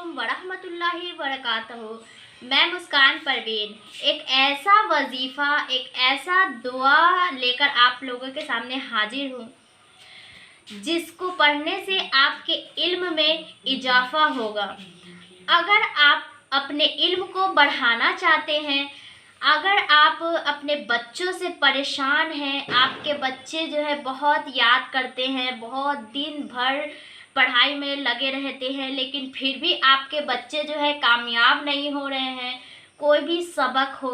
अलैकुम वरहमतुल्लाहि वबरकातुहू। मैं मुस्कान परवीन एक ऐसा वजीफ़ा, एक ऐसा दुआ लेकर आप लोगों के सामने हाजिर हूँ जिसको पढ़ने से आपके इल्म में इजाफ़ा होगा। अगर आप अपने इल्म को बढ़ाना चाहते हैं, अगर आप अपने बच्चों से परेशान हैं, आपके बच्चे जो है बहुत याद करते हैं, बहुत दिन भर पढ़ाई में लगे रहते हैं, लेकिन फिर भी आपके बच्चे जो है कामयाब नहीं हो रहे हैं। कोई भी सबक हो,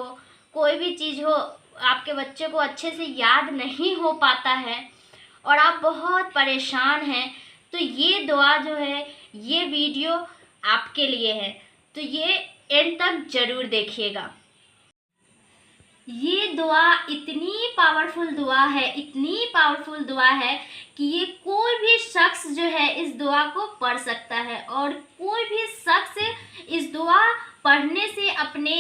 कोई भी चीज़ हो, आपके बच्चे को अच्छे से याद नहीं हो पाता है और आप बहुत परेशान हैं, तो ये दुआ जो है, ये वीडियो आपके लिए है। तो ये एंड तक ज़रूर देखिएगा। ये दुआ इतनी पावरफुल दुआ है, इतनी पावरफुल दुआ है कि ये कोई भी शख्स जो है इस दुआ को पढ़ सकता है और कोई भी शख्स इस दुआ पढ़ने से अपने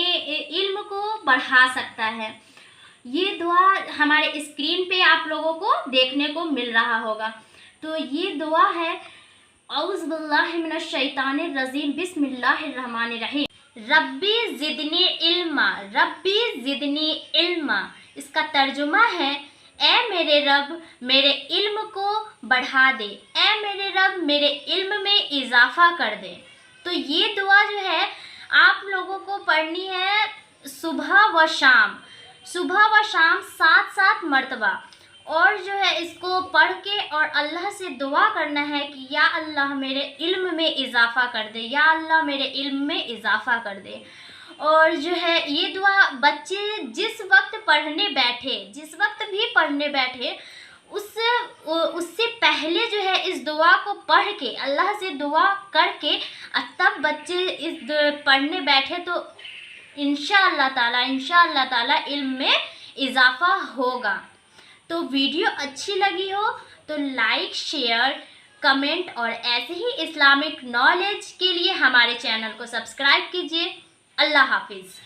इल्म को बढ़ा सकता है। ये दुआ हमारे स्क्रीन पे आप लोगों को देखने को मिल रहा होगा। तो ये दुआ है, औज़ु बिल्लाहि मिनश शैतानिर रजीम, बिस्मिल्लाहिर रहमानिर रहीम। रब्बी ज़िदनी इल्मा, रब्बी ज़िदनी इल्मा। इसका तर्जुमा है, ए मेरे रब मेरे इल्म को बढ़ा दे, ए मेरे रब मेरे इल्म में इजाफ़ा कर दे। तो ये दुआ जो है आप लोगों को पढ़नी है सुबह व शाम, सुबह व शाम 7-7 मरतबा। और जो है इसको पढ़ के और अल्लाह से दुआ करना है कि या अल्लाह मेरे इल्म में इजाफ़ा कर दे, या अल्लाह मेरे इल्म में इजाफ़ा कर दे। और जो है ये दुआ बच्चे जिस वक्त पढ़ने बैठे, जिस वक्त भी पढ़ने बैठे, उससे पहले जो है इस दुआ को पढ़ के अल्लाह से दुआ करके तब बच्चे इस पढ़ने बैठे तो इंशाअल्लाह ताला इल्म में इजाफ़ा होगा। तो वीडियो अच्छी लगी हो तो लाइक, शेयर, कमेंट और ऐसे ही इस्लामिक नॉलेज के लिए हमारे चैनल को सब्सक्राइब कीजिए। अल्लाह हाफिज़।